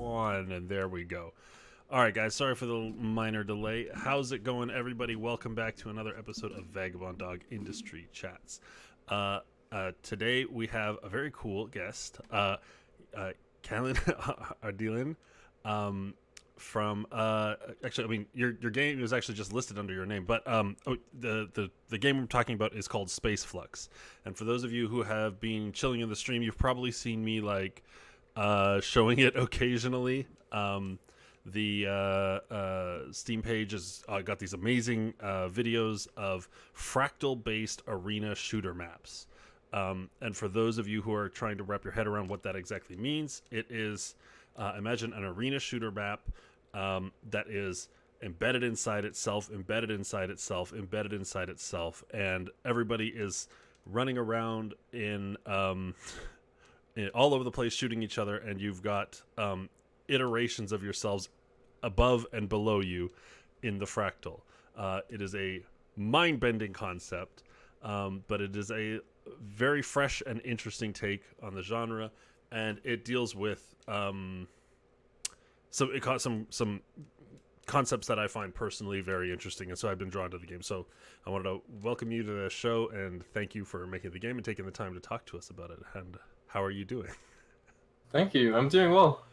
1, and there we go. All right, guys, sorry for the minor delay. How's it going, everybody? Welcome back to another episode of Vagabond Dog Industry Chats. Today we have a very cool guest, Calin Adelean, from actually, I mean, your game is actually just listed under your name, but the game we're talking about is called Spaceflux. And for those of you who have been chilling in the stream, you've probably seen me like showing it occasionally. The Steam page has got these amazing videos of fractal-based arena shooter maps. And for those of you who are trying to wrap your head around what that exactly means, it is, imagine an arena shooter map that is embedded inside itself, embedded inside itself, embedded inside itself, and everybody is running around in all over the place shooting each other, and you've got iterations of yourselves above and below you in the fractal. It is a mind-bending concept, but it is a very fresh and interesting take on the genre, and it deals with some concepts that I find personally very interesting, and so I've been drawn to the game. So I wanted to welcome you to the show and thank you for making the game and taking the time to talk to us about it. And how are you doing? Thank you. I'm doing well.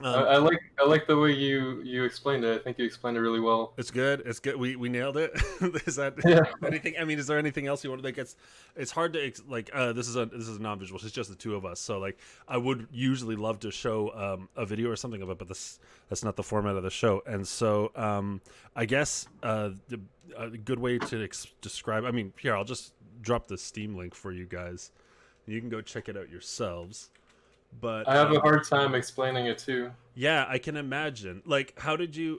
I like the way you explained it. I think you explained it really well. It's good. It's good. We nailed it. Is that anything? I mean, is there anything else you want to like? It's hard to like. This is a non-visual. It's just the two of us. So like, I would usually love to show a video or something of it, but that's not the format of the show. And so I guess a good way to describe. I mean, here I'll just drop the Steam link for you guys. You can go check it out yourselves. But I have a hard time explaining it too. Yeah, I can imagine. Like, how do you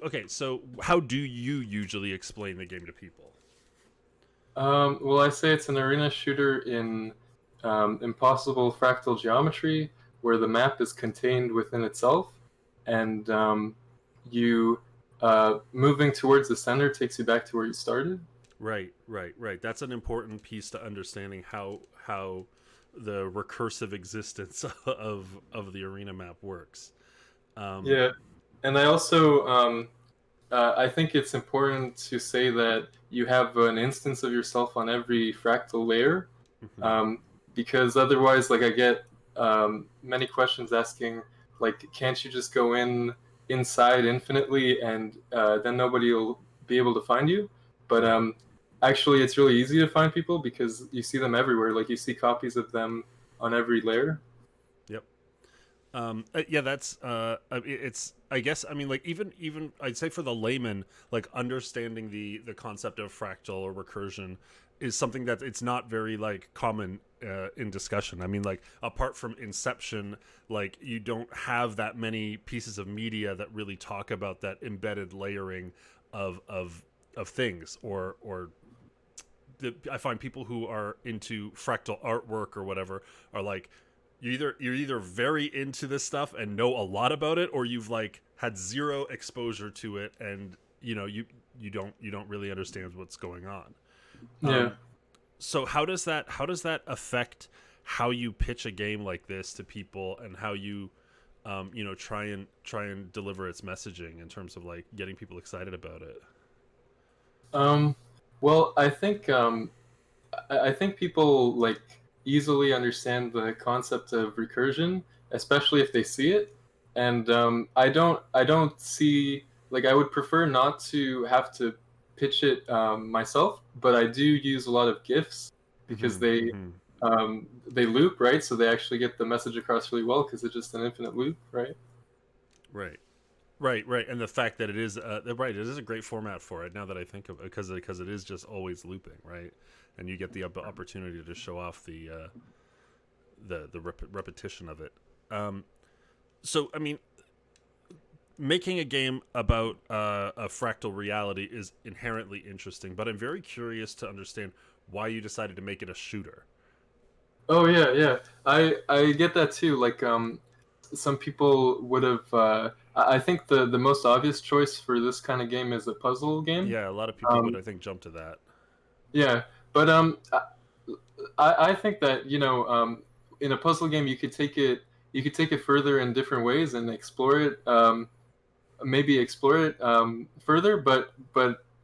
usually explain the game to people? Well, I say it's an arena shooter in impossible fractal geometry, where the map is contained within itself, and you moving towards the center takes you back to where you started. Right. That's an important piece to understanding how the recursive existence of the arena map works. Yeah, and I also I think it's important to say that you have an instance of yourself on every fractal layer, because otherwise, like, I get many questions asking, like, can't you just go inside infinitely and then nobody will be able to find you? But actually, it's really easy to find people because you see them everywhere. Like, you see copies of them on every layer. Yep. Yeah, that's it's. I guess I mean, like, even I'd say for the layman, like, understanding the concept of fractal or recursion is something that it's not very like common in discussion. I mean, like, apart from Inception, like, you don't have that many pieces of media that really talk about that embedded layering of things or I find people who are into fractal artwork or whatever are like, you're either very into this stuff and know a lot about it, or you've like had zero exposure to it, and you don't really understand what's going on. Yeah. So how does that affect how you pitch a game like this to people, and how you try and deliver its messaging in terms of like getting people excited about it? Well, I think people like easily understand the concept of recursion, especially if they see it. And I don't see, like, I would prefer not to have to pitch it myself, but I do use a lot of GIFs because they loop, right? So they actually get the message across really well because it's just an infinite loop, right? Right, and the fact that it is it is a great format for it. Now that I think of it, because it is just always looping, right? And you get the opportunity to show off the repetition of it. So I mean, making a game about a fractal reality is inherently interesting, but I'm very curious to understand why you decided to make it a shooter. Oh yeah. I get that too. Like some people would have. I think the most obvious choice for this kind of game is a puzzle game. Yeah, a lot of people would, I think, jump to that. Yeah, but I think that in a puzzle game you could take it you could take it further in different ways and explore it. Maybe explore it further. But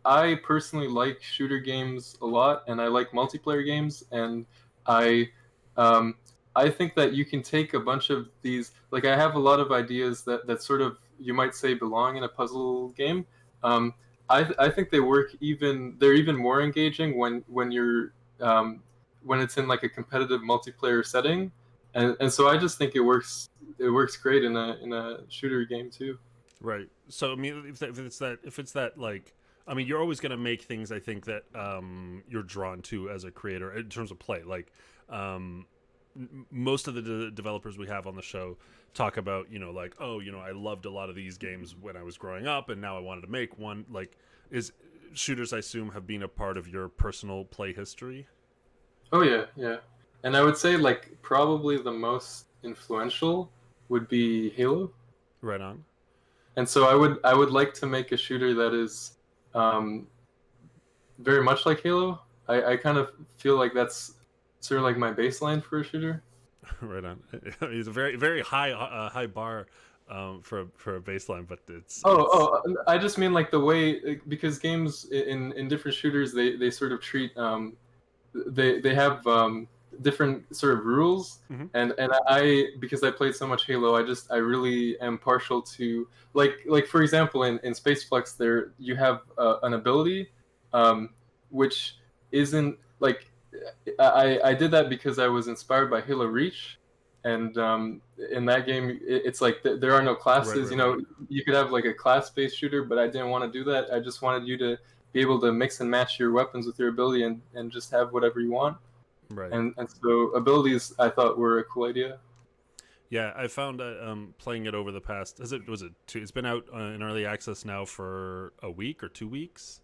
I personally like shooter games a lot, and I like multiplayer games, and I um, I think that you can take a bunch of these. Like I have a lot of ideas that sort of you might say belong in a puzzle game. Um, I think they work even. They're even more engaging when you're when it's in like a competitive multiplayer setting, and so I just think it works great in a shooter game too. Right. So I mean, if it's that like, I mean, you're always going to make things. I think that you're drawn to as a creator in terms of play. Like, most of the developers we have on the show talk about, like, oh, I loved a lot of these games when I was growing up, and now I wanted to make one. Like, is shooters, I assume, have been a part of your personal play history? Oh yeah, yeah. And I would say like probably the most influential would be Halo. Right on. And so I would like to make a shooter that is um, very much like Halo. I kind of feel like that's sort of like my baseline for a shooter. Right on. It's a very very high bar for a baseline, but I just mean like the way because games in different shooters they sort of treat they have different sort of rules, mm-hmm. and I because I played so much Halo, I really am partial to like for example in Spaceflux there you have an ability um, which isn't like I did that because I was inspired by Halo Reach, and in that game it's like there are no classes. Right. You could have like a class-based shooter, but I didn't want to do that. I just wanted you to be able to mix and match your weapons with your ability and just have whatever you want. Right. And so abilities I thought were a cool idea. Yeah, I found playing it over the past. Was it two? It's been out in early access now for a week or 2 weeks.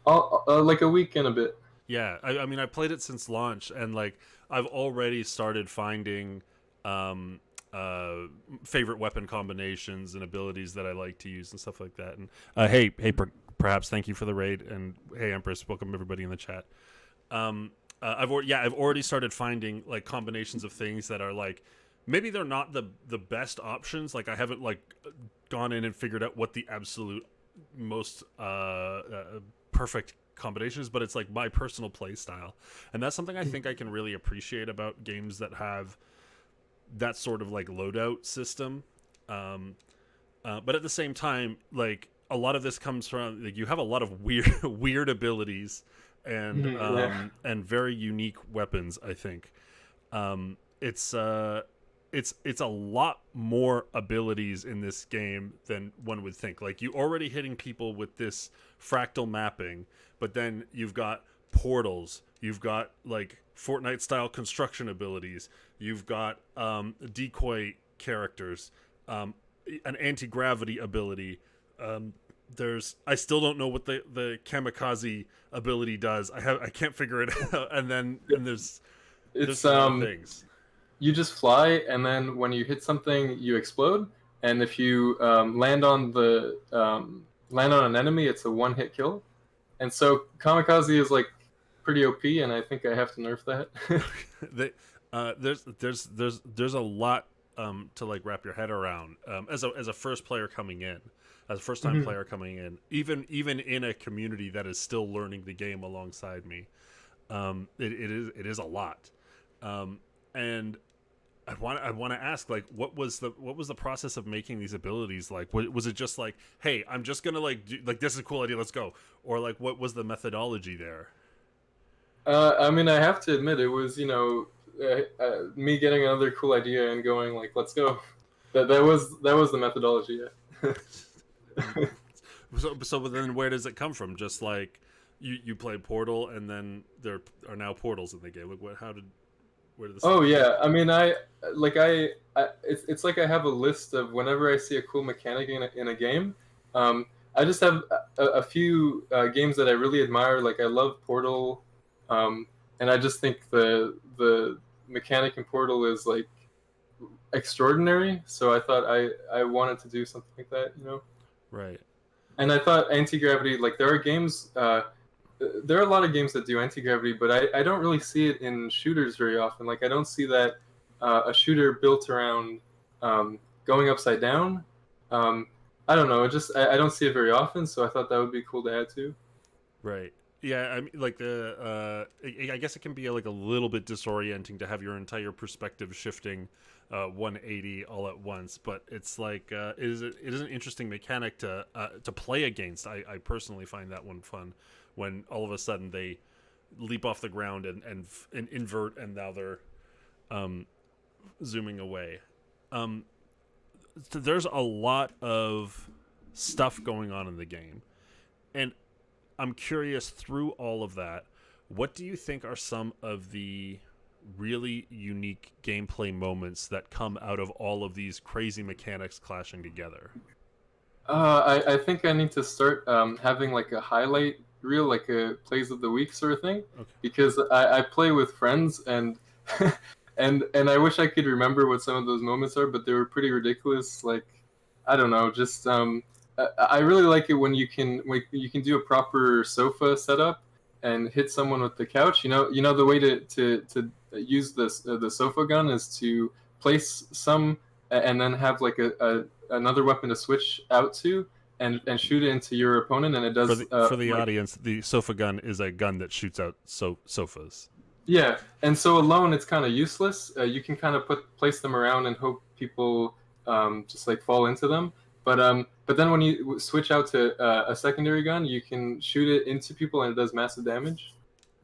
Like a week and a bit. Yeah, I mean, I played it since launch, and like I've already started finding favorite weapon combinations and abilities that I like to use and stuff like that. And hey, perhaps thank you for the raid, and hey, Empress, welcome everybody in the chat. I've already started finding like combinations of things that are like maybe they're not the best options. Like I haven't like gone in and figured out what the absolute most perfect combinations, but it's like my personal play style, and that's something I think I can really appreciate about games that have that sort of like loadout system. But at the same time, like a lot of this comes from like you have a lot of weird abilities and and very unique weapons. I think it's a lot more abilities in this game than one would think. Like you already hitting people with this fractal mapping, but then you've got portals, you've got like Fortnite style construction abilities, you've got decoy characters, an anti-gravity ability. I still don't know what the kamikaze ability does. I can't figure it out. And there's things. You just fly, and then when you hit something, you explode. And if you land on an enemy, it's a one-hit kill. And so kamikaze is like pretty OP, and I think I have to nerf that. There's a lot to like wrap your head around as a first player coming in, as a first time player coming in, even in a community that is still learning the game alongside me. It is a lot, and I want to ask, like, what was the process of making these abilities like? Was it just like, hey, I'm just gonna like do, like this is a cool idea, let's go, or like what was the methodology there? I mean, I have to admit, it was me getting another cool idea and going like, let's go. That was the methodology. Yeah. So then where does it come from? Just like you play Portal, and then there are now portals in the game. Like where did this? Oh yeah, I mean, it's like I have a list of whenever I see a cool mechanic in a game. I just have a few games that I really admire. Like I love Portal, and I just think the mechanic in Portal is like extraordinary. So I thought I wanted to do something like that. Right. And I thought anti-gravity, like there are games. There are a lot of games that do anti-gravity, but I don't really see it in shooters very often. Like I don't see that a shooter built around going upside down. Um, I don't know. It just I don't see it very often, so I thought that would be cool to add to. Right. Yeah, I mean, like I guess it can be like a little bit disorienting to have your entire perspective shifting 180 all at once. But it's like it is an interesting mechanic to play against. I personally find that one fun when all of a sudden they leap off the ground and invert, and now they're um, zooming away. Um, so there's a lot of stuff going on in the game, and I'm curious through all of that, what do you think are some of the really unique gameplay moments that come out of all of these crazy mechanics clashing together? I think I need to start having like a highlight reel, like a plays of the week sort of thing, Okay. because I play with friends and and I wish I could remember what some of those moments are, but they were pretty ridiculous. Like I don't know, just I really like it when you can do a proper sofa setup and hit someone with the couch. You know the way to use the sofa gun is to place some and then have like a another weapon to switch out to and shoot it into your opponent, and it For does the like audience, the sofa gun is a gun that shoots out sofas. yeah. And so alone it's kind of useless. You can kind of place them around and hope people just like fall into them. But then when you switch out to a secondary gun, you can shoot it into people and it does massive damage.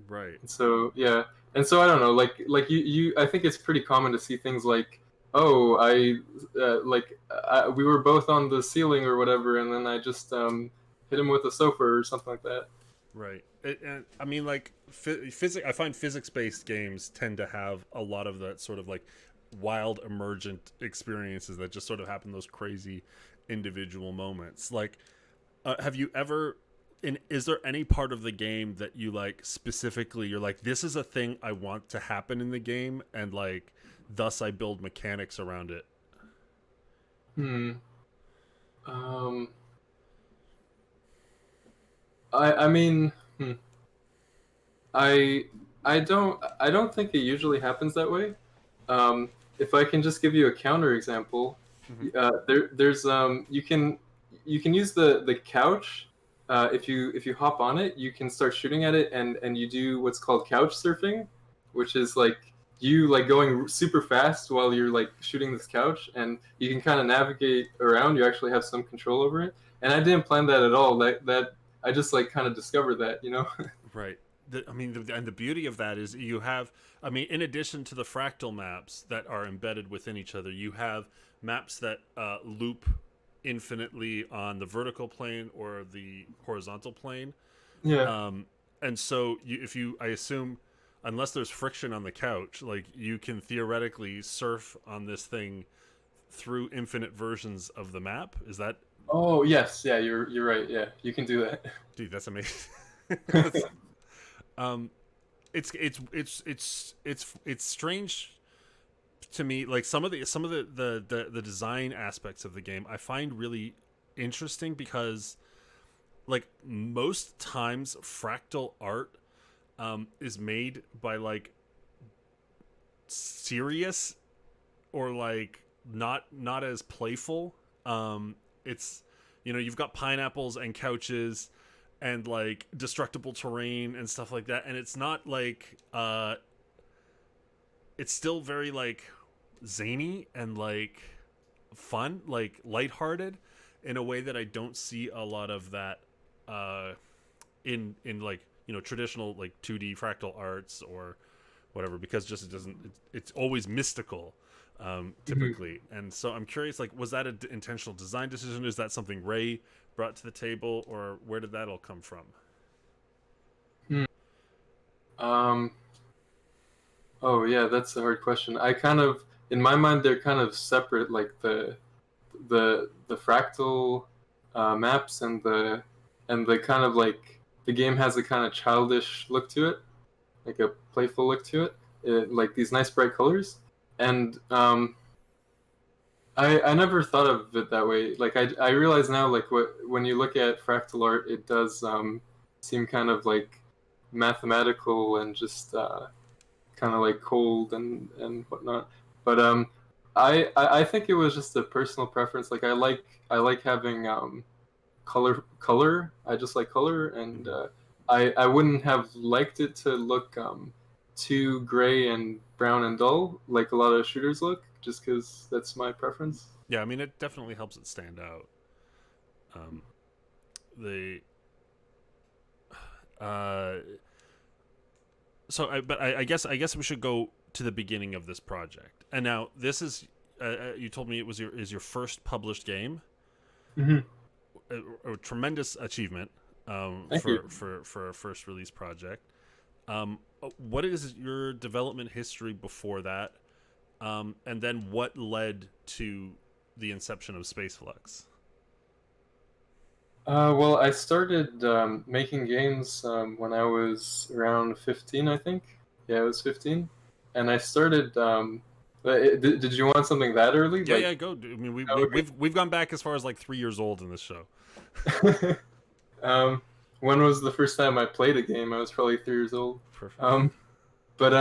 Right. And so yeah, and so I don't know, like you I think it's pretty common to see things like, oh, we were both on the ceiling or whatever, and then I just hit him with a sofa or something like that. Right. And I mean, like physics. I find physics-based games tend to have a lot of that sort of like wild, emergent experiences that just sort of happen. Those crazy individual moments. Like, have you ever? Is there any part of the game that you like specifically? You're like, this is a thing I want to happen in the game, and like, thus I build mechanics around it. Hmm. Um. I mean, I I don't think it usually happens that way. Um, if I can just give you a counter example, Mm-hmm. there's you can use the couch. If you hop on it, you can start shooting at it, and you do what's called couch surfing, which is like you like going super fast while you're like shooting this couch, and you can kind of navigate around. You actually have some control over it, and I didn't plan that at all. That I just like kind of discovered that, you know. Right. I mean, and the beauty of that is you have, I mean, in addition to the fractal maps that are embedded within each other, you have maps that loop infinitely on the vertical plane or the horizontal plane. Yeah. Um, and so if you, I assume, unless there's friction on the couch, like you can theoretically surf on this thing through infinite versions of the map. Is that, Oh yes, yeah, you're right. Yeah, you can do that. dude, that's amazing. That's, um, it's strange to me, like some of the design aspects of the game I find really interesting because like most times fractal art is made by like serious or like not as playful. It's you've got pineapples and couches and like destructible terrain and stuff like that, and it's not like it's still very like zany and like fun, like lighthearted in a way that I don't see a lot of that uh in like traditional like 2D fractal arts or whatever, because just it doesn't it's always mystical Mhm. typically. And so I'm curious, like, was that an intentional design decision? Is that something Ray brought to the table, or where did that all come from? Hmm. Um. Oh yeah, that's a hard question. I kind of, in my mind, they're kind of separate, like the fractal maps and the kind of like the game has a kind of childish look to it, like a playful look to like these nice bright colors. And I never thought of it that way. Like I realize now, like when you look at fractal art, it does seem kind of like mathematical and just kind of like cold and whatnot. But I think it was just a personal preference. Like I like having color. I just like color, and Mhm. I wouldn't have liked it to look too gray and brown and dull like a lot of shooters look, just because that's my preference. Yeah, I mean, it definitely helps it stand out. Um, the uh, but I guess we should go to the beginning of this project. And now this is you told me it was your first published game, Hmm. a tremendous achievement Thank you. for a first release project. What is your development history before that, and then what led to the inception of Spaceflux? Well, I started making games when I was around 15, I think. Yeah, I was 15, and I started. Did you want something that early? Yeah, Like, yeah, go. I mean, we, we oh, we've gone back as far as like 3 years old in this show. okay. um, when was the first time I played a game? I was probably 3 years old. Perfect. Um, but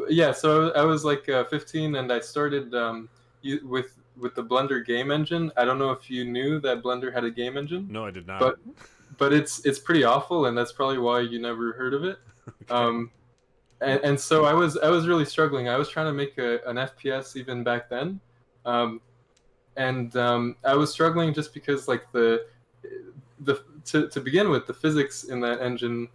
yeah, so I was like 15, and I started with the Blender game engine. I don't know if you knew that Blender had a game engine, No, I did not. but it's pretty awful, and that's probably why you never heard of it. Okay. Um, and so I was really struggling. I was trying to make an FPS even back then, um, and I was struggling just because like the to begin with, the physics in that engine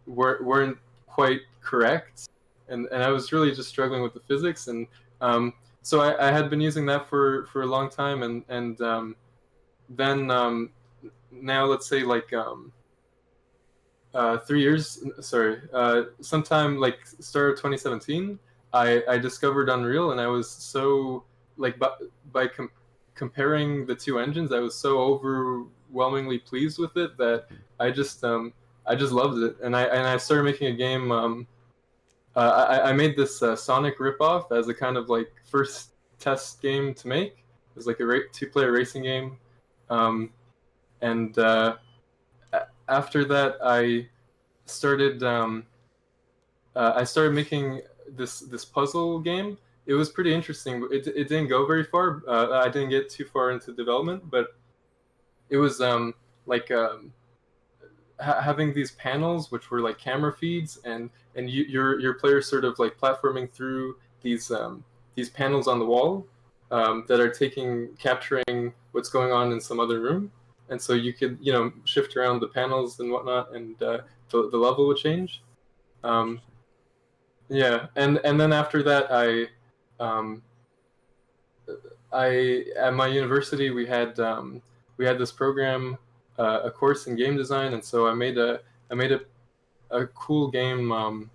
weren't quite correct, and I was really just struggling with the physics, and um, so I had been using that for a long time, and then now let's say like 3 years, sorry, sometime like start of 2017, I discovered Unreal, and I was so like by comparing the two engines, I was so overwhelmingly pleased with it that I just um, I just loved it, and I started making a game. I made this Sonic ripoff as a kind of like first test game to make. It was like a two-player racing game, um, and after that, started I started making this puzzle game. It was pretty interesting. It didn't go very far. I didn't get too far into development, but it was like having these panels, which were like camera feeds, and your player sort of like platforming through these panels on the wall that are capturing what's going on in some other room, and so you could shift around the panels and whatnot, and the level would change. Um, Interesting. yeah, and then after that, um, I at my university we had this program, a course in game design, and so I made a cool game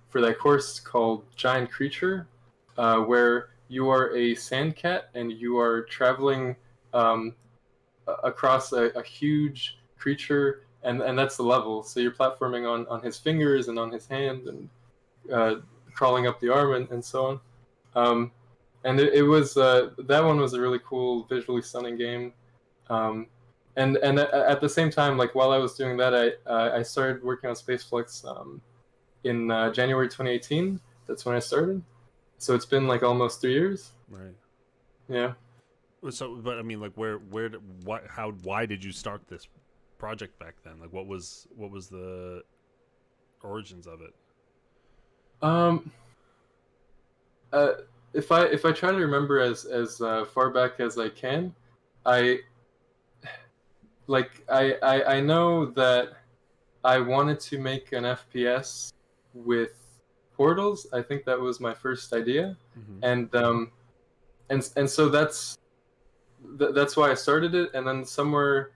for that course called Giant Creature, where you are a sand cat and you are traveling um, across a huge creature, and that's the level. So you're platforming on his fingers and on his hand, and uh, crawling up the arm, and so on. Um, and it was that one was a really cool, visually stunning game. Um, and at the same time, like while I was doing that, I started working on Spaceflux in January 2018. That's when I started. So it's been like almost 3 years. Right. Yeah. So, but I mean, like, why did you start this project back then? Like, what was the origins of it? Um. Uh. If I try to remember as far back as I can, I I know that I wanted to make an FPS with portals. I think that was my first idea, Mm-hmm. and and so that's why I started it. And then somewhere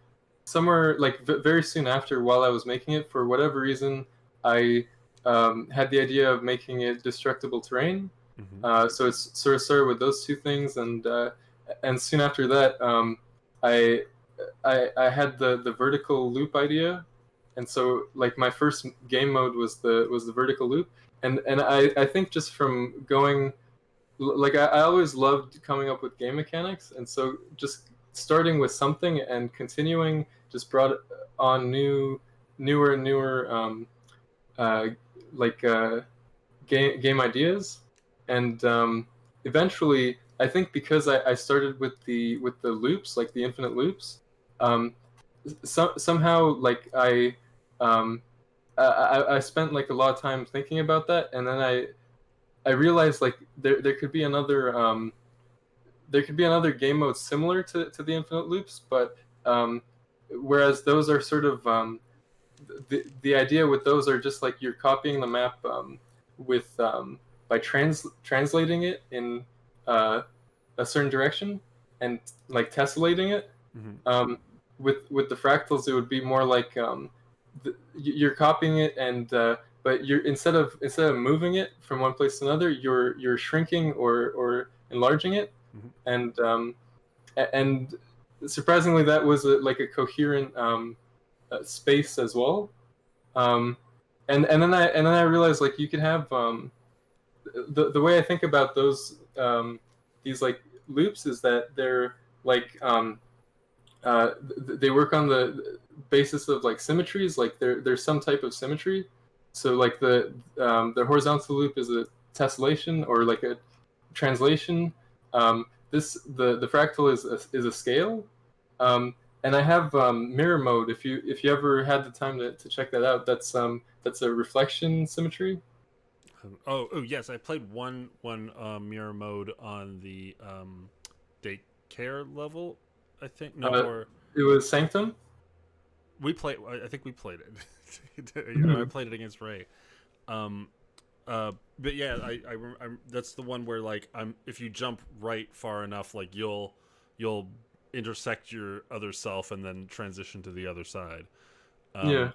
like very soon after, while I was making it, for whatever reason, I had the idea of making it destructible terrain. Mm-hmm. So it's sort of started with those two things, and soon after that, I I had the vertical loop idea, and so like my first game mode was the vertical loop, and I think just from going like I always loved coming up with game mechanics, and so just starting with something and continuing just brought on newer and newer uh, like game ideas, and eventually I think because I started with the loops, like the infinite loops, um, somehow like um, I spent like a lot of time thinking about that, and then I realized like there could be another game mode similar to the infinite loops, but whereas those are sort of the idea with those are just like you're copying the map with by translating it in uh, a certain direction and like tessellating it. Mm-hmm. Um, with the fractals, it would be more like you're copying it, and but you're instead of moving it from one place to another, you're shrinking or enlarging it, Mm-hmm. and surprisingly, that was like a coherent space as well. Um, and then I realized like you can have the way I think about those these like loops is that they're like they work on the basis of like symmetries. Like there's some type of symmetry. So like the horizontal loop is a tessellation or like a translation. The fractal is a scale. And I have mirror mode. If you ever had the time to check that out, that's a reflection symmetry. Oh yes, I played one mirror mode on the daycare level. I think no, Uh, or it was Sanctum. we played. I think we played it. I Mhm. played it against Ray. Um, but yeah, that's the one where like if you jump right far enough, like you'll intersect your other self and then transition to the other side. Yeah.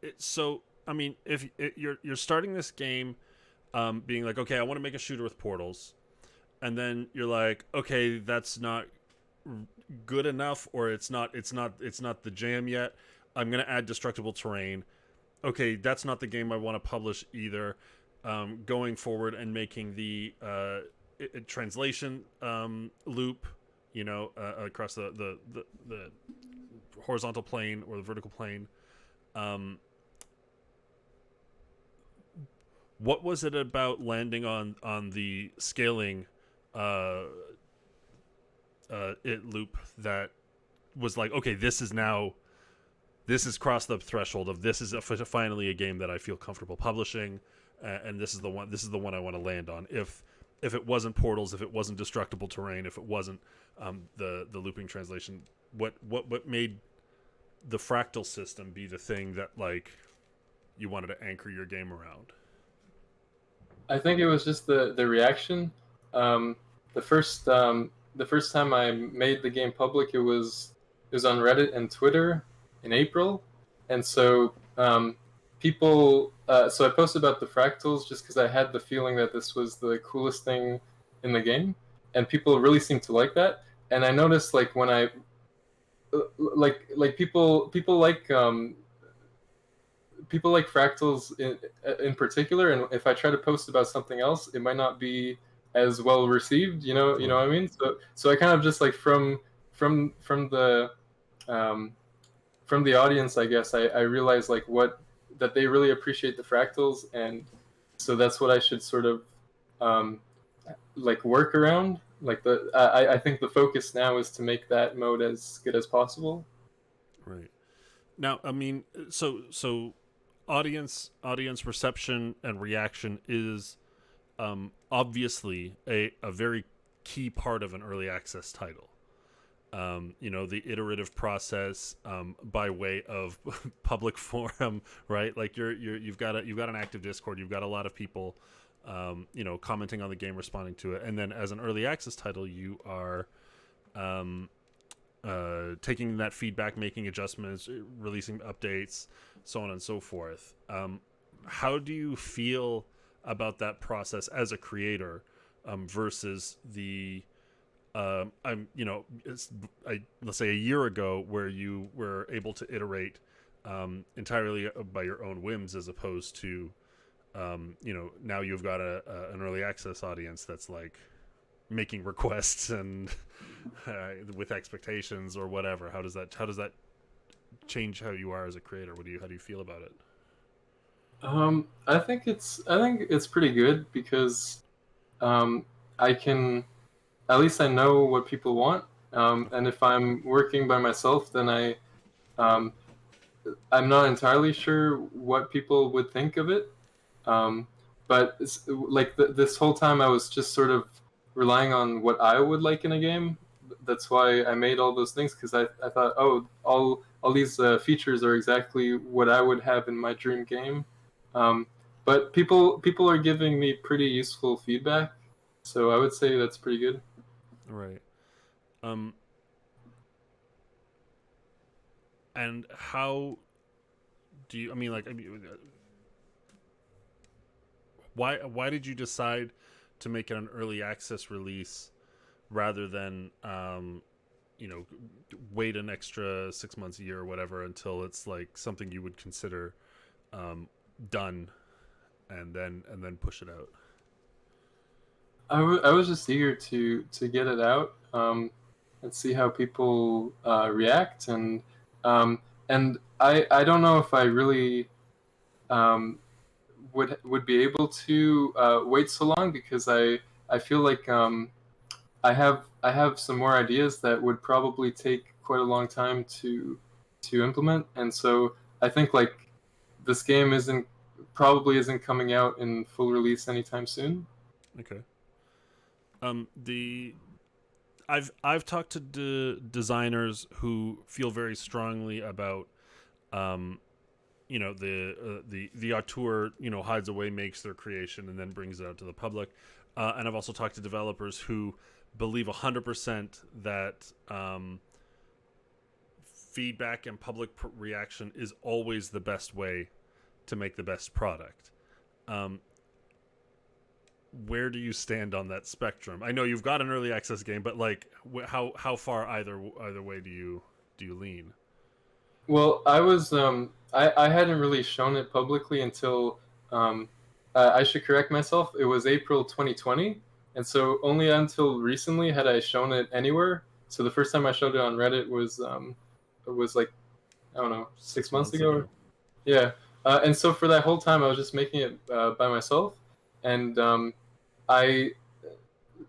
Um, so I mean, if you're starting this game, being like, okay, I want to make a shooter with portals, and then you're like, okay, that's not good enough, or it's not the jam yet. I'm gonna add destructible terrain. Okay, that's not the game I want to publish either. Going forward and making the translation loop, across the horizontal plane or the vertical plane. Um, what was it about landing on the scaling uh, it loop that was like, okay, this has crossed the threshold of this is finally a game that I feel comfortable publishing, and this is the one I want to land on. If it wasn't portals, if it wasn't destructible terrain, if it wasn't the looping translation, what made the fractal system be the thing that like you wanted to anchor your game around? I think it was just the reaction. Um, the first time I made the game public, it was on Reddit and Twitter in April, and so people. So I posted about the fractals just because I had the feeling that this was the coolest thing in the game, and people really seemed to like that. And I noticed like when I like people like fractals in particular, and if I try to post about something else, it might not be as well received. You know Right. what I mean. So I kind of just like from the um, from the audience, I guess I realized like what that they really appreciate the fractals, and so that's what I should sort of um, like work around. Like I think the focus now is to make that mode as good as possible. Right. Now, I mean, so audience reception and reaction is obviously a very key part of an early access title. The iterative process by way of public forum, right? Like you've got an active Discord, you've got a lot of people, commenting on the game, responding to it, and then as an early access title, you are um, taking that feedback, making adjustments, releasing updates, so on and so forth. How do you feel about that process as a creator versus the let's say a year ago where you were able to iterate entirely by your own whims as opposed to now you've got an early access audience that's like making requests and with expectations or whatever. How does that change how you are as a creator? How do you feel about it? I think it's pretty good because um, I can, at least I know what people want. And if I'm working by myself, then um, I'm not entirely sure what people would think of it. Um, but like this whole time, I was just sort of relying on what I would like in a game. That's why I made all those things, because I thought, oh, all these features are exactly what I would have in my dream game. Um, but people are giving me pretty useful feedback, so I would say that's pretty good. Right. Um, and how do you? I mean, like, why did you decide to make it an early access release rather than wait an extra 6 months, a year, or whatever until it's like something you would consider um, done, and then push it out? I was just eager to get it out, and see how people react, um, and I don't know if I really um, would be able to wait so long, because I feel like I have some more ideas that would probably take quite a long time to implement, and so I think like this game isn't coming out in full release anytime soon. Okay. The I've talked to designers who feel very strongly about um, the auteur hides away, makes their creation, and then brings it out to the public. And I've also talked to developers who believe 100% that feedback and public reaction is always the best way to make the best product. Um, where do you stand on that spectrum? I know you've got an early access game, but like, how far either way do you lean? Well, I hadn't really shown it publicly until I should correct myself. It was April 2020, and so only until recently had I shown it anywhere. So the first time I showed it on Reddit was like, I don't know, 6 months 6 months ago. ago. Yeah, and so for that whole time I was just making it by myself, and I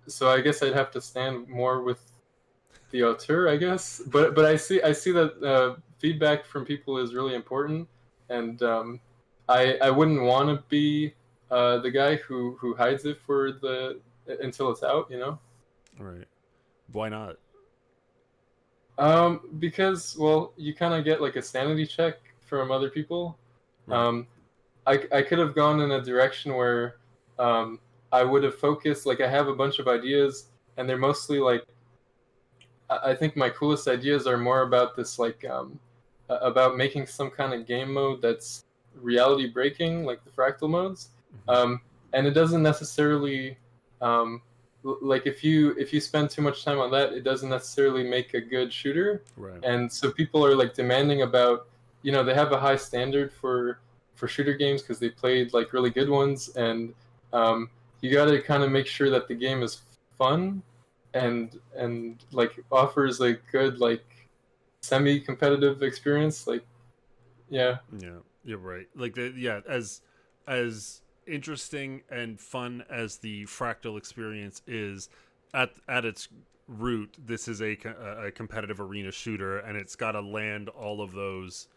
so I guess I'd have to stand more with the auteur, I guess. But I see that feedback from people is really important, and I wouldn't want to be the guy who hides it for the until it's out, you know. All right. Why not? Because well, you kind of get like a sanity check from other people. Right. Um, I could have gone in a direction where um, I would have focused. Like I have a bunch of ideas, and they're mostly like I think my coolest ideas are more about this like about making some kind of game mode that's reality breaking, like the fractal modes. Hmm. Um, and it doesn't necessarily um, like if you spend too much time on that, it doesn't necessarily make a good shooter. Right. And so people are like demanding about, they have a high standard for shooter games because they played like really good ones, and you got to kind of make sure that the game is fun and like offers a good like semi-competitive experience. Like, yeah. Yeah, you're right. Like yeah, as interesting and fun as the fractal experience is, at its root, this is a competitive arena shooter, and it's got to land all of those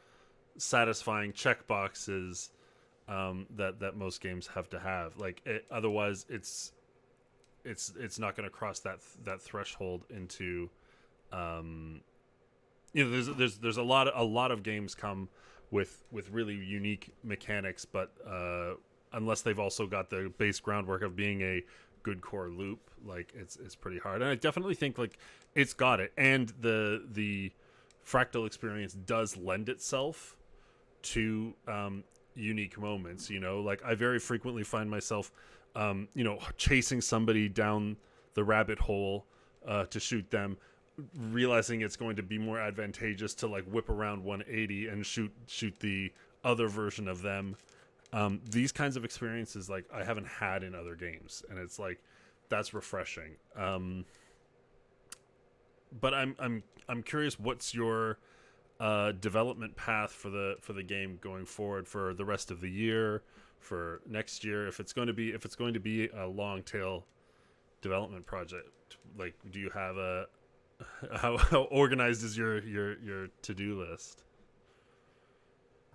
satisfying checkboxes that most games have to have. Like otherwise, it's not going to cross that threshold into um, there's a lot of games come with really unique mechanics, but unless they've also got the base groundwork of being a good core loop, like it's pretty hard. And I definitely think like it's got it, and the fractal experience does lend itself to unique moments. Like I very frequently find myself chasing somebody down the rabbit hole to shoot them, realizing it's going to be more advantageous to like whip around 180 and shoot the other version of them. These kinds of experiences like I haven't had in other games, and it's like that's refreshing. But I'm curious, what's your development path for the game going forward, for the rest of the year, for next year, if it's going to be a long tail development project? Like, do you have a how organized is your to-do list?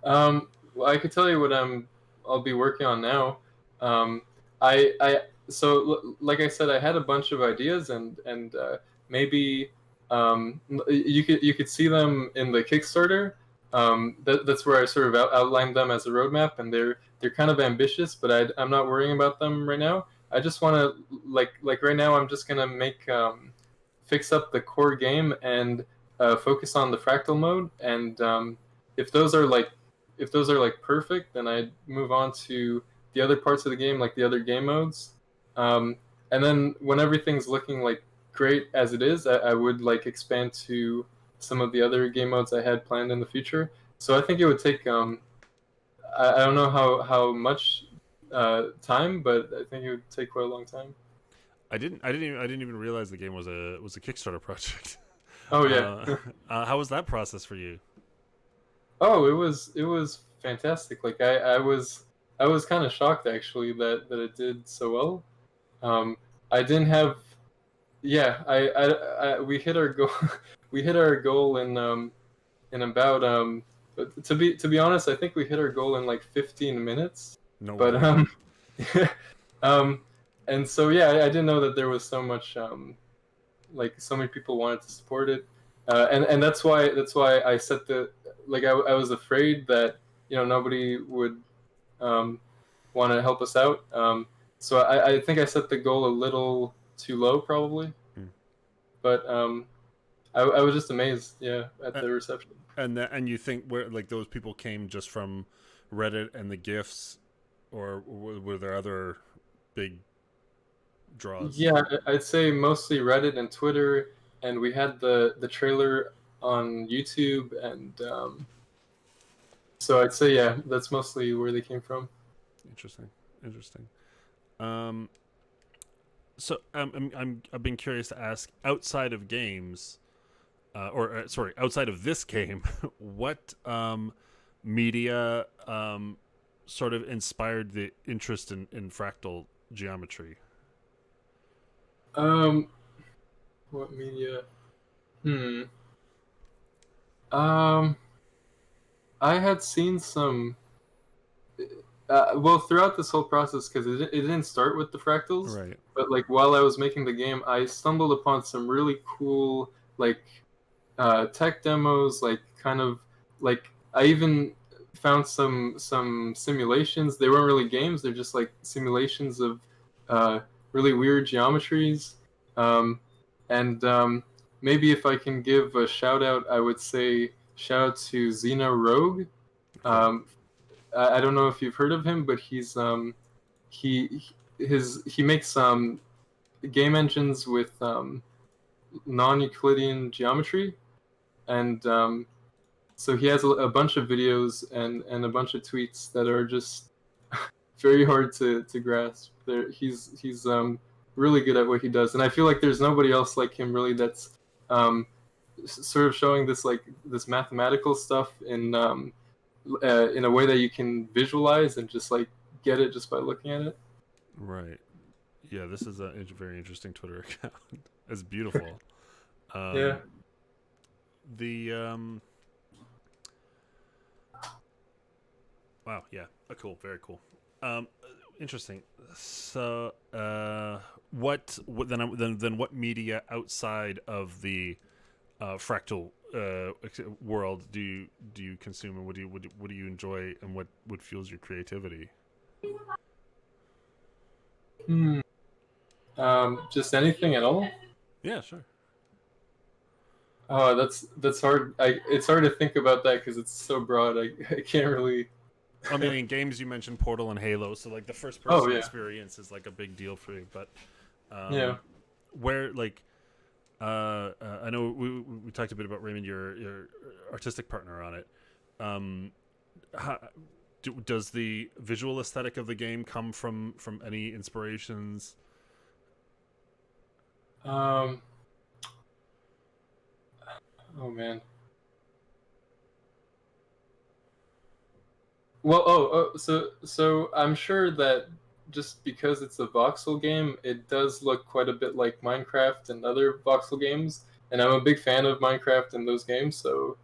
Well, I could tell you what I'll be working on now. Um, I like I said, I had a bunch of ideas, and maybe you could see them in the Kickstarter. That's where I sort of outlined them as a roadmap, and they're kind of ambitious, but I'm not worrying about them right now. I just want to like right now, I'm just gonna make fix up the core game and focus on the fractal mode, and if those are like if those are like perfect, then I'd move on to the other parts of the game, like the other game modes. Um, and then when everything's looking like great as it is, I would like expand to some of the other game modes I had planned in the future. So I think it would take I don't know how much time, but I think it would take quite a long time. I didn't even realize the game was a Kickstarter project. Oh yeah. uh, how was that process for you? Oh, it was fantastic. Like I was kind of shocked actually that it did so well. I didn't have yeah I we hit our goal we hit our goal in about to be honest, I think we hit our goal in like 15 minutes. No But way. um and so yeah, I didn't know that there was so much like so many people wanted to support it, and that's why I set the like I was afraid that nobody would um, want to help us out. So I think I set the goal a little too low probably, Hmm. but I was just amazed, yeah, at Uh, the reception. and you think where like those people came just from Reddit and the gifs, or were there other big draws? Yeah, I'd say mostly Reddit and Twitter, and we had the trailer on YouTube, and so I'd say yeah, that's mostly where they came from. Interesting, interesting. Um, I've been curious to ask, outside of games, sorry, outside of this game, what media sort of inspired the interest in fractal geometry? Um, what media? Hmm. Um, I had seen some. Well, throughout this whole process, because it didn't start with the fractals, Right. but like while I was making the game, I stumbled upon some really cool like tech demos, like kind of like I even found some simulations. They weren't really games; they're just like simulations of uh, really weird geometries. Um, and maybe if I can give a shout out, I would say shout out to Xena Rogue. Okay. Um, I don't know if you've heard of him, but he he makes game engines with non-Euclidean geometry, and so he has a bunch of videos and a bunch of tweets that are just very hard to grasp. He's really good at what he does, and I feel like there's nobody else like him really that's um, sort of showing this like this mathematical stuff in a way that you can visualize and just like get it just by looking at it. Right. Yeah, this is a very interesting Twitter account. It's beautiful. Yeah. Um, the wow, yeah, cool, very cool. Um, Interesting. So, then what media outside of the fractal world do you consume, and what do you enjoy, and what fuels your creativity? Hmm. Just anything at all. Yeah, sure. Oh, that's hard. It's hard to think about that because it's so broad. I can't really. I mean, in games you mentioned Portal and Halo, so like the first Oh person yeah, experience is like a big deal for you. But yeah. where like I know we talked a bit about Raymond, your artistic partner on it. Um, how, does the visual aesthetic of the game come from any inspirations? Um. Oh man. Well, so I'm sure that just because it's a voxel game, it does look quite a bit like Minecraft and other voxel games, and I'm a big fan of Minecraft and those games, so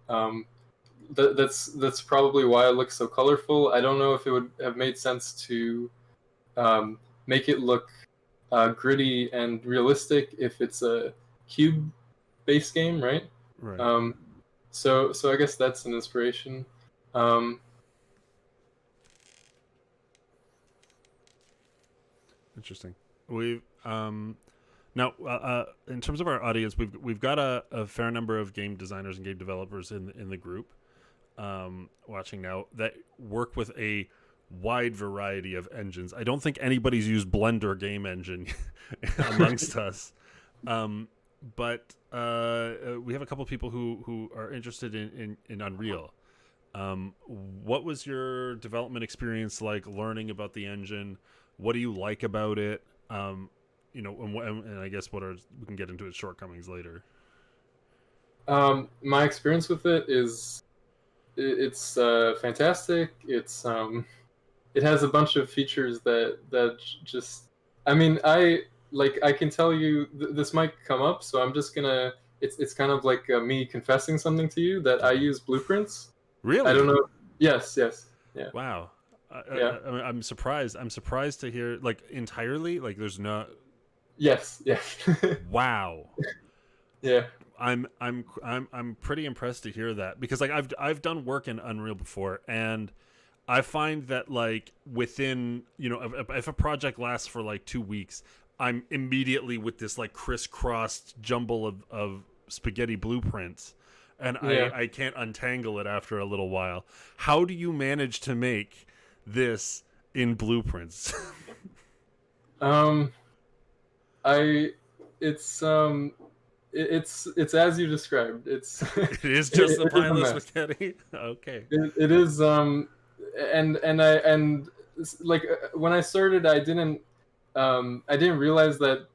um, that's probably why it looks so colorful. I don't know if it would have made sense to um, make it look gritty and realistic if it's a cube-based game, right? Right. So I guess that's an inspiration. Um, Interesting. We've now in terms of our audience, we've got a fair number of game designers and game developers in the group watching now that work with a wide variety of engines. I don't think anybody's used Blender game engine amongst us, but we have a couple of people who are interested in Unreal. What was your development experience like learning about the engine? What do you like about it? And I guess we can get into its shortcomings later. my experience with it is it's fantastic. It has a bunch of features that just I mean I can tell you this might come up, so I'm just gonna it's kind of like me confessing something to you that I Okay. use blueprints. I Really? don't know. Yes, yeah, Wow. yeah, I'm surprised. I'm surprised to hear like entirely. Like there's no. yes. Wow. Yeah, I'm pretty impressed to hear that because like I've done work in Unreal before, and I find that like within if a project lasts for like 2 weeks, I'm immediately with this like crisscrossed jumble of spaghetti blueprints, and yeah. I can't untangle it after a little while. How do you manage to make this in blueprints? Um, I it's it's as you described. It is just the it is a mindless mess. spaghetti. Okay. It is like when I started, I didn't realize that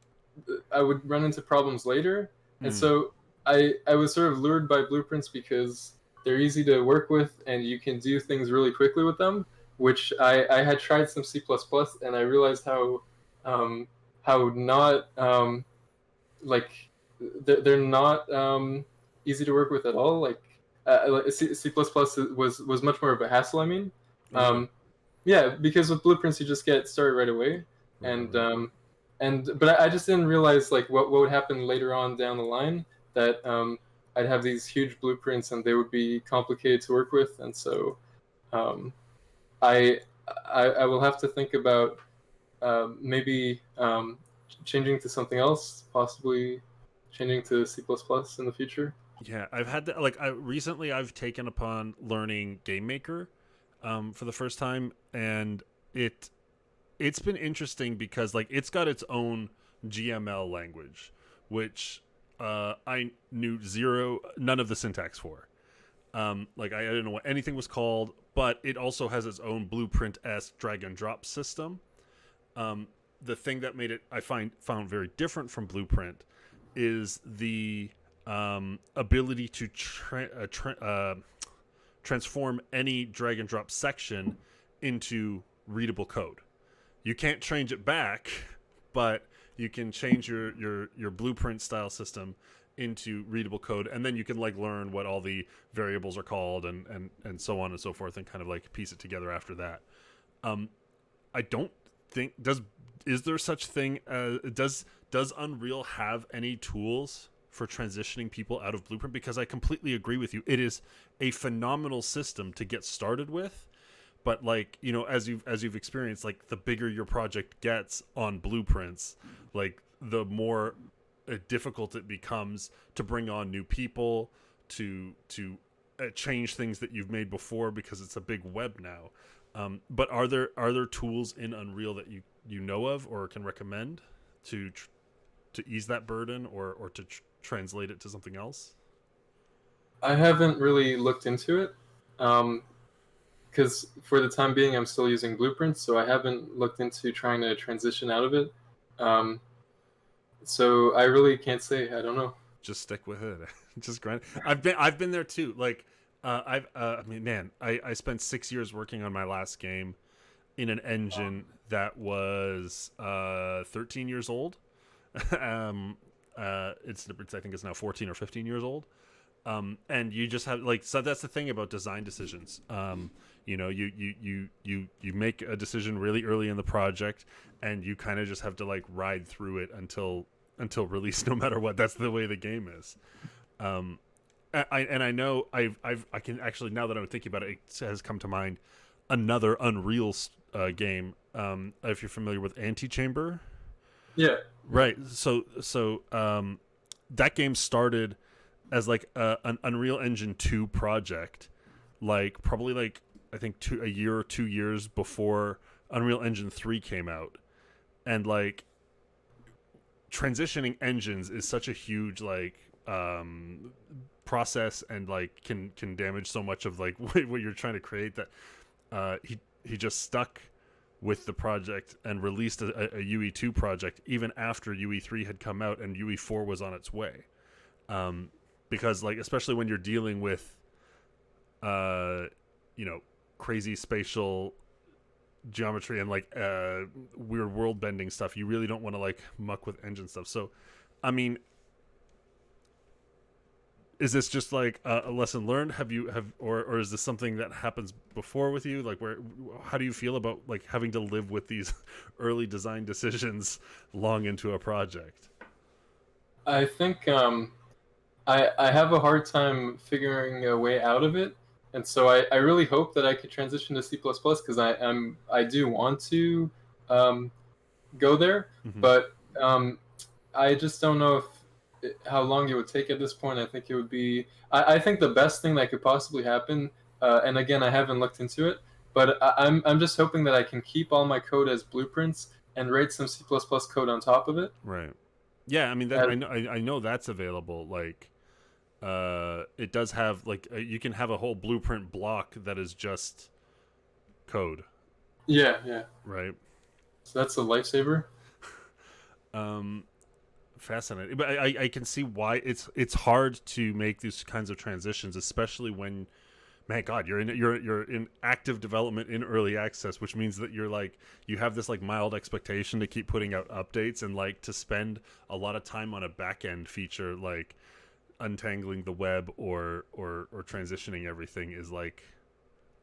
I would run into problems later, and Hmm. so I was sort of lured by blueprints because they're easy to work with and you can do things really quickly with them. Which I had tried some C++ and I realized um, how not like they're not easy to work with at all. Like C++ was much more of a hassle. I mean, Really? um, yeah, because with blueprints you just get started right away, Right. and Right. but I just didn't realize like what would happen later on down the line that I'd have these huge blueprints and they would be complicated to work with, and so um, I, I will have to think about maybe changing to something else, possibly changing to C++ in the future. Yeah, I've had to, like I've taken upon learning Game Maker for the first time, and it's been interesting because like it's got its own GML language, which I knew none of the syntax for. Like I didn't know what anything was called, but it also has its own blueprint-esque drag and drop system. Um, the thing that made it found very different from Blueprint is the ability to transform any drag and drop section into readable code. You can't change it back, but you can change your blueprint style system into readable code, and then you can like learn what all the variables are called and so on and so forth, and kind of like piece it together after that. Um, I don't think is there such thing as does Unreal have any tools for transitioning people out of Blueprint? Because I completely agree with you. It is a phenomenal system to get started with, but like as you've experienced, like the bigger your project gets on blueprints, like the more difficult it becomes to bring on new people to change things that you've made before because it's a big web now. But are there tools in Unreal that you know of or can recommend to ease that burden or to translate it to something else? I haven't really looked into it because for the time being I'm still using blueprints, so I haven't looked into trying to transition out of it. Um, so I really can't say. I don't know. Just stick with it. Just grind. I've been there too. Like I mean, man, I spent 6 years working on my last game in an engine that was 13 years old. I think it's now 14 or 15 years old. And you just have like, so that's the thing about design decisions. You know, you make a decision really early in the project, and you kind of just have to like ride through it until release, no matter what. That's the way the game is. I know I can actually, now that I'm thinking about it, it has come to mind another Unreal game. If you're familiar with Antichamber. Yeah. Right. So that game started as like an Unreal Engine 2 project, like probably like I think a year or 2 years before Unreal Engine 3 came out. And like transitioning engines is such a huge like process, and like can damage so much of like what you're trying to create, that he just stuck with the project and released a UE2 project even after UE3 had come out and UE4 was on its way. Because like, especially when you're dealing with you know, crazy spatial geometry and like weird world bending stuff, you really don't want to like muck with engine stuff. So I mean, is this just like a lesson learned? Or is this something that happens before with you? Like, how do you feel about like having to live with these early design decisions long into a project? I think I have a hard time figuring a way out of it, and so I really hope that I could transition to C++ because I do want to go there, Mm-hmm. but I just don't know how long it would take at this point. I think it would be. I think the best thing that could possibly happen, and again, I haven't looked into it, but I'm just hoping that I can keep all my code as blueprints and write some C++ code on top of it. Right. Yeah, I mean, that, I know that's available. Like, it does have like you can have a whole blueprint block that is just code. Yeah. Right. So that's a lifesaver. Fascinating, but I can see why it's hard to make these kinds of transitions, especially when, man, God, you're in active development in early access, which means that you're like, you have this like mild expectation to keep putting out updates, and like to spend a lot of time on a back end feature like untangling the web or transitioning everything is like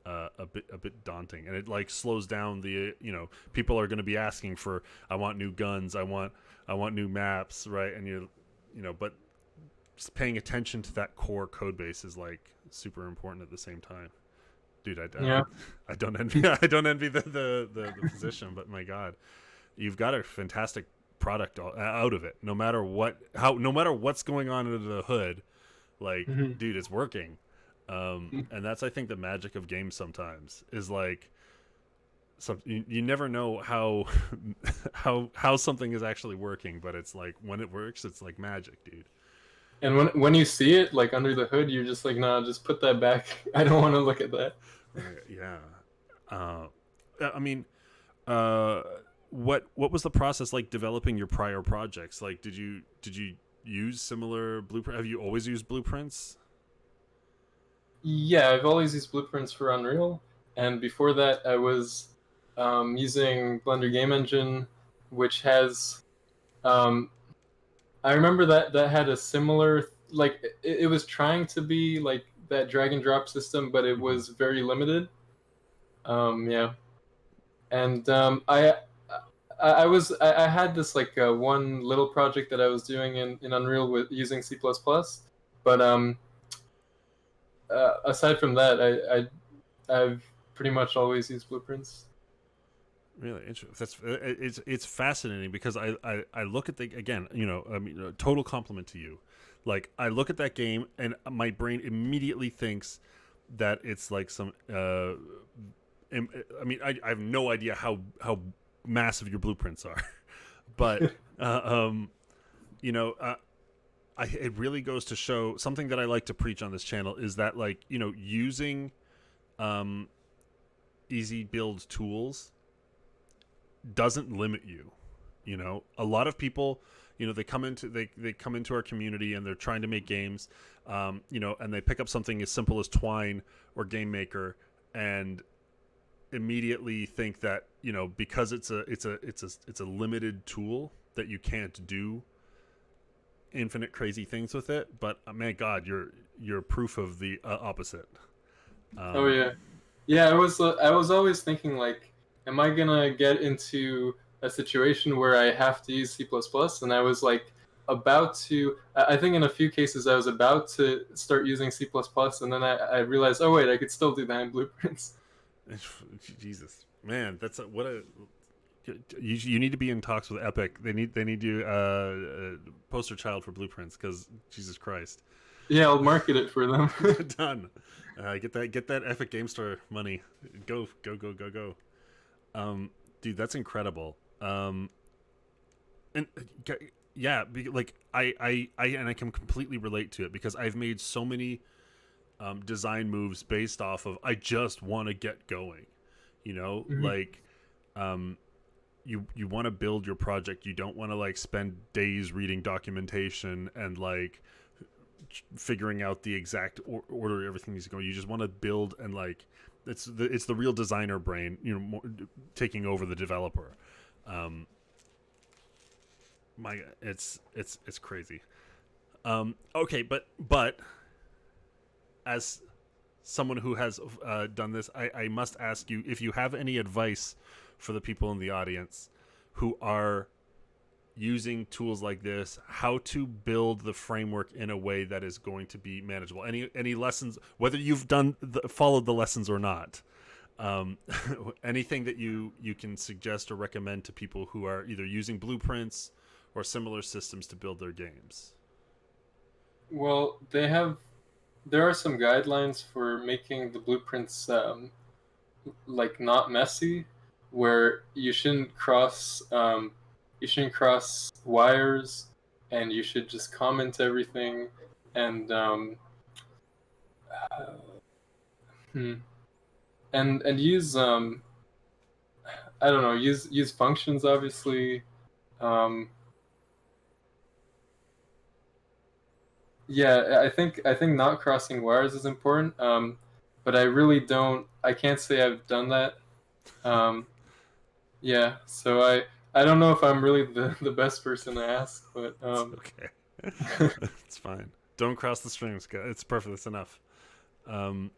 a bit daunting, and it like slows down the, you know, people are going to be asking for, I want new guns, I want new maps, right? And you know, but just paying attention to that core code base is like super important at the same time. Dude, I don't envy the position, but my God, you've got a fantastic product out of it. No matter what's going on under the hood, like, dude, it's working. And that's, I think, the magic of games sometimes is like, you never know how something is actually working, but it's like when it works, it's like magic, dude. And when you see it like under the hood, you're just like, nah, just put that back. I don't want to look at that. Right, yeah. I mean, what was the process like developing your prior projects? Like, did you use similar blueprint? Have you always used blueprints? Yeah, I've always used blueprints for Unreal, and before that, I was using Blender Game Engine, which has. I remember that had a similar, like, it was trying to be like that drag and drop system, but it was very limited. Yeah, and I had this like one little project that I was doing in Unreal with using C++, but aside from that, I've pretty much always used blueprints. Really interesting. It's fascinating because I look at the, again, you know, I mean, a total compliment to you. Like, I look at that game and my brain immediately thinks that it's like some I mean, I have no idea how massive your blueprints are, but you know, it really goes to show something that I like to preach on this channel is that, like, you know, using easy build tools doesn't limit you. You know, a lot of people, you know, they come into our community and they're trying to make games, you know, and they pick up something as simple as Twine or Game Maker and immediately think that because it's a limited tool that you can't do infinite crazy things with it. But man, God, you're proof of the opposite. Oh Um, yeah, yeah. I was always thinking like, am I gonna get into a situation where I have to use C++? And I was like about to. I think in a few cases I was about to start using C++, and then I realized, oh wait, I could still do that in Blueprints. Jesus, man, that's what a. You need to be in talks with Epic. They need you poster child for Blueprints because Jesus Christ. Yeah, I'll market it for them. Done. Get that Epic Game Store money. Go go go go go. Dude, that's incredible. And yeah, like I can completely relate to it because I've made so many design moves based off of I just want to get going. Mhm. Like um, you want to build your project. You don't want to like spend days reading documentation and like figuring out the exact order everything needs to go. You just want to build and like it's the real designer brain, taking over the developer. Um, it's crazy. Okay, but as someone who has done this, I must ask you if you have any advice for the people in the audience who are using tools like this, how to build the framework in a way that is going to be manageable. Any lessons, whether you've followed the lessons or not, um, anything that you can suggest or recommend to people who are either using blueprints or similar systems to build their games. Well, there are some guidelines for making the blueprints like not messy, where you shouldn't cross wires, and you should just comment everything, and uh, hmm, and use I don't know, use functions obviously. Um, yeah, I think not crossing wires is important. But I really don't. I can't say I've done that. Um, yeah, so I don't know if I'm really the best person to ask, but It's okay. It's fine. Don't cross the streams. It's perfect. That's enough. Um,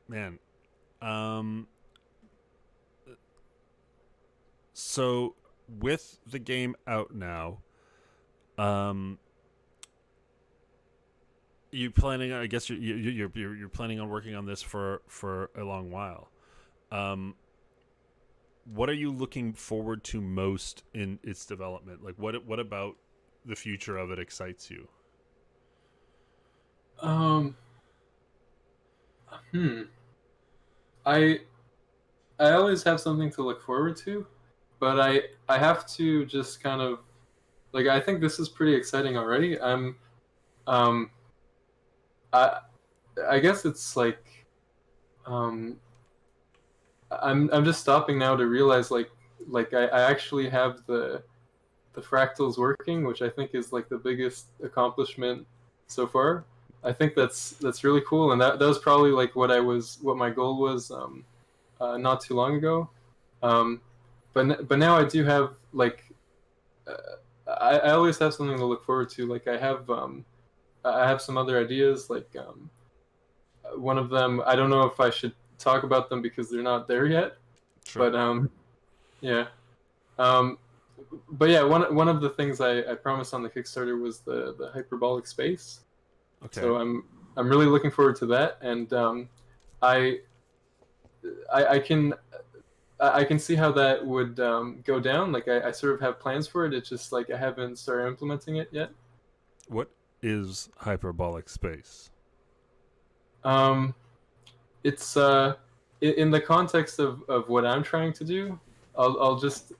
man. Um, so with the game out now, um, you planning? I guess you're planning on working on this for a long while. Um, what are you looking forward to most in its development? Like, what about the future of it excites you? um, hmm. I I always have something to look forward to, but I have to just kind of like I think this is pretty exciting already. Um I I guess it's like um I'm just stopping now to realize like I actually have the fractals working, which I think is like the biggest accomplishment so far. I think that's really cool, and that was probably like what my goal was not too long ago. Um, but now I do have like I always have something to look forward to. Like I have some other ideas. Like one of them, I don't know if I should talk about them because they're not there yet. Sure. But yeah. Um, but yeah, one of the things I promised on the Kickstarter was the hyperbolic space. Okay. So I'm really looking forward to that, and I I can I can see how that would go down. Like I sort of have plans for it. It's just like I haven't started implementing it yet. What is hyperbolic space? Um, it's in the context of what I'm trying to do. I'll just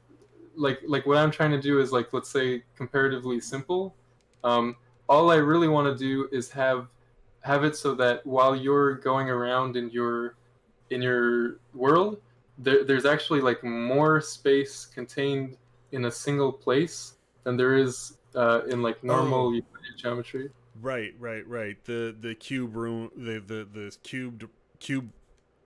like what I'm trying to do is like let's say comparatively simple. Um, all I really want to do is have it so that while you're going around in your world, there's actually like more space contained in a single place than there is in like normal Oh, Euclidean geometry. right. The cube room, the cube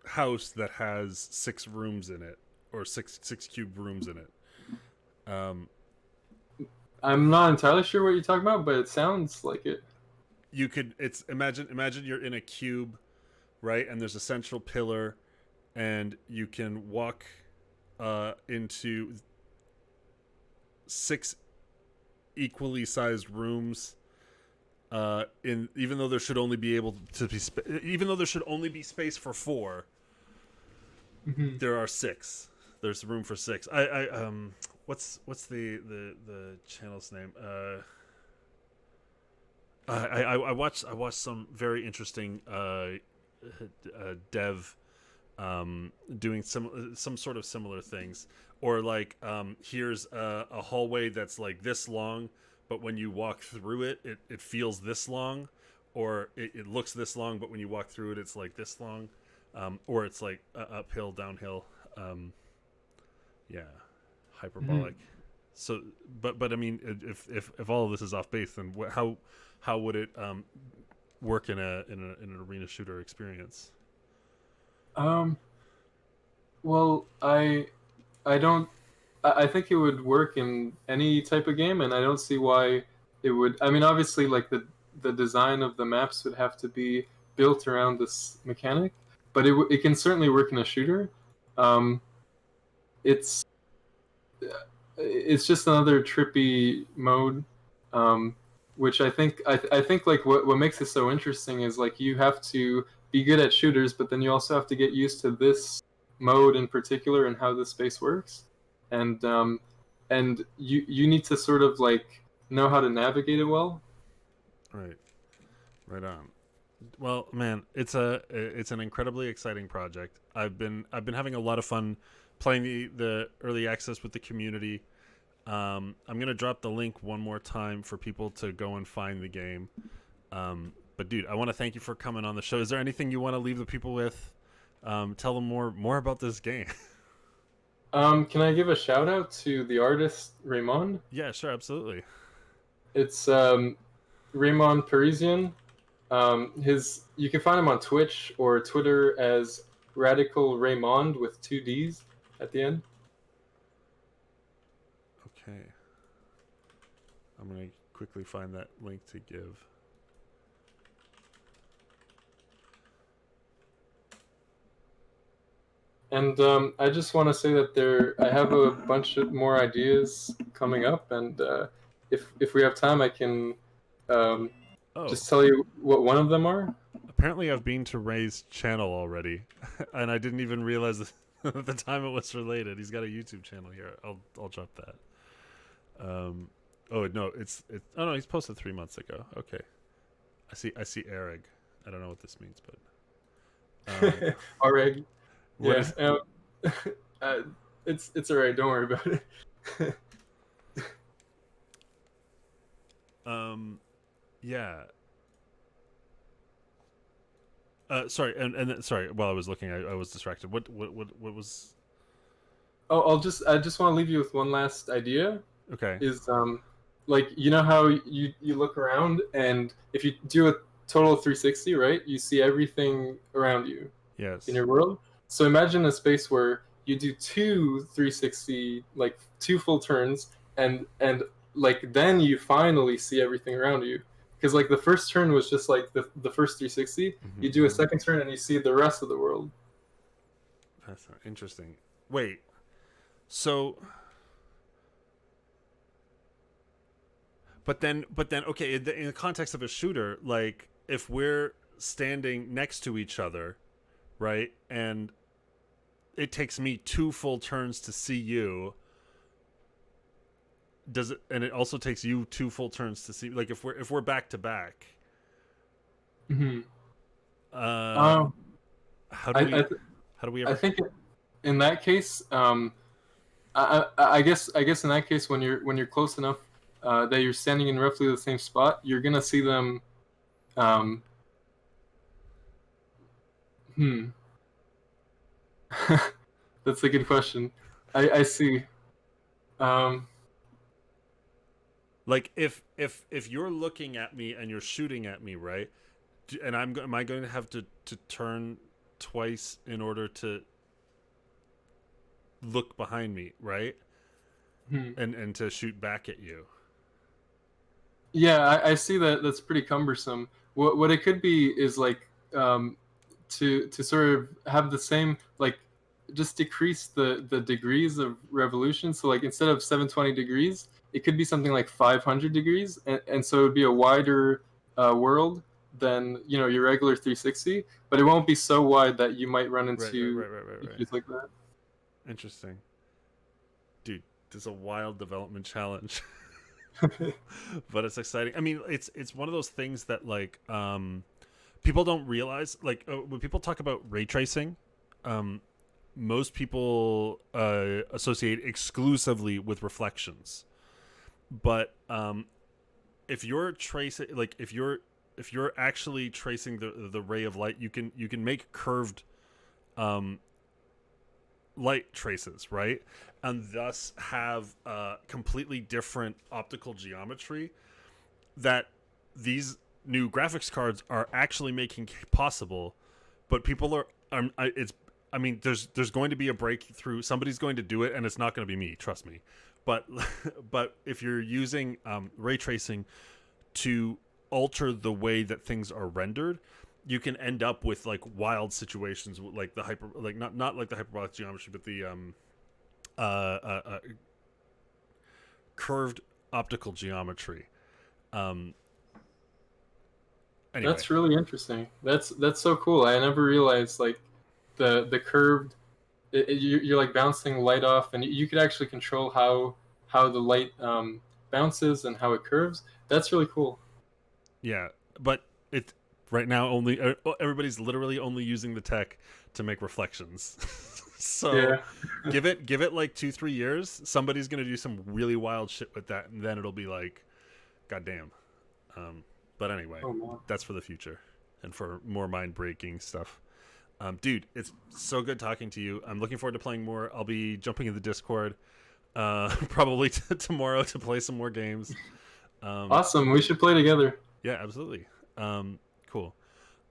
house that has 6 rooms in it. or six cube rooms in it. I'm not entirely sure what you're talking about, but it sounds like it. You could imagine you're in a cube, right? And there's a central pillar, and you can walk into 6 equally sized rooms. Even though there should only be space for 4, there are 6. There's room for 6. What's the channel's name? I watched some very interesting dev doing some sort of similar things, or like here's a hallway that's like this long, but when you walk through it feels this long, or it looks this long, but when you walk through it it's like this long, or it's like uphill, downhill, hyperbolic. So but I mean, if all of this is off base, then how would it work in an arena shooter experience? Well, I think it would work in any type of game, and I don't see why it would. I mean, obviously, like the design of the maps would have to be built around this mechanic, but it can certainly work in a shooter. It's just another trippy mode, which I think like what makes it so interesting is like you have to be good at shooters, but then you also have to get used to this mode in particular and how the space works, and you need to sort of like know how to navigate it well. Right on. Well, man, it's an incredibly exciting project. I've been having a lot of fun playing the early access with the community. I'm gonna drop the link one more time for people to go and find the game. But dude, I want to thank you for coming on the show. Is there anything you want to leave the people with? Tell them more about this game. Can I give a shout out to the artist Raymond? Yeah, sure, absolutely. It's Raymond Parisian. You can find him on Twitch or Twitter as Radical Raymond with 2 D's at the end. Okay. I'm going to quickly find that link to give. And I just want to say that I have a bunch of more ideas coming up, and if we have time, I can just tell you what one of them are. Apparently, I've been to Ray's channel already, and I didn't even realize at the time it was related. He's got a YouTube channel here. I'll drop that. Oh no, oh no, he's posted 3 months ago. Okay, I see Eric. I don't know what this means, but Eric. Yeah, it's alright. Don't worry about it. Yeah. Sorry, and sorry. While I was looking, I was distracted. What was? Oh, I just want to leave you with one last idea. Okay. Is like you know how you look around, and if you do a total of 360, right? You see everything around you. Yes. In your world. So imagine a space where you do 2 360, like 2 full turns, and like then you finally see everything around you. Because like the first turn was just like the first 360. Mm-hmm. You do a second turn and you see the rest of the world. That's interesting. Wait, so, but then, okay, in the context of a shooter, like if we're standing next to each other, right, and it takes me 2 full turns to see you. Does it? And it also takes you 2 full turns to see. Like if we're back to back. Mm-hmm. How do we ever? I think in that case, I guess in that case, when you're close enough that you're standing in roughly the same spot, you're gonna see them. That's a good question. I see. Like if you're looking at me and you're shooting at me, right? And am I going to have to turn twice in order to look behind me, right? Hmm. And to shoot back at you. Yeah, I see that. That's pretty cumbersome. What it could be is like um, to sort of have the same like just decrease the degrees of revolution. So like instead of 720 degrees, it could be something like 500 degrees, and so it would be a wider world than your regular 360, but it won't be so wide that you might run Right, right, into right, right, right, right. issues like that. Interesting. Dude, this is a wild development challenge. But it's exciting. I mean, it's one of those things that like people don't realize. Like when people talk about ray tracing, um, most people associate exclusively with reflections. But if you're tracing, like if you're actually tracing the ray of light, you can make curved um, light traces, right? And thus have completely different optical geometry that these new graphics cards are actually making possible. But people are, it's, I mean, there's going to be a breakthrough. Somebody's going to do it, and it's not going to be me. Trust me. But but if you're using ray tracing to alter the way that things are rendered, you can end up with like wild situations, like the hyper, like not like the hyperbolic geometry, but the uh, uh, uh, curved optical geometry. Um, anyway, That's really interesting. That's so cool. I never realized like the curved. You're like bouncing light off, and you could actually control how the light bounces and how it curves. That's really cool. yeah, but it right now only everybody's literally only using the tech to make reflections. So Yeah. give it like 2-3 years. Somebody's gonna do some really wild shit with that, and then it'll be like, goddamn. But anyway, Oh man. that's for the future and for more mind breaking stuff. Dude, it's so good talking to you. I'm looking forward to playing more. I'll be jumping in the Discord probably tomorrow to play some more games. Awesome. We should play together. Yeah, absolutely. Cool.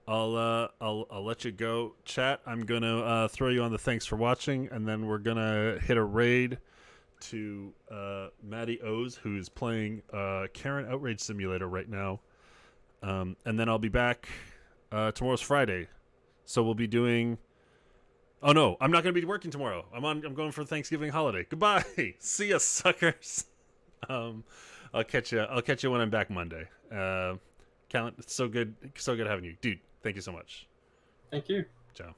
I'll let you go, chat. I'm gonna throw you on the thanks for watching, and then we're gonna hit a raid to Maddie O's, who's playing Karen Outrage Simulator right now. And then I'll be back. Tomorrow's Friday, so we'll be doing. Oh no, I'm not gonna be working tomorrow. I'm going for Thanksgiving holiday. Goodbye. See ya, suckers. Um, I'll catch you. I'll catch you when I'm back Monday. Calin, it's so good having you, dude. Thank you so much. Thank you. Ciao.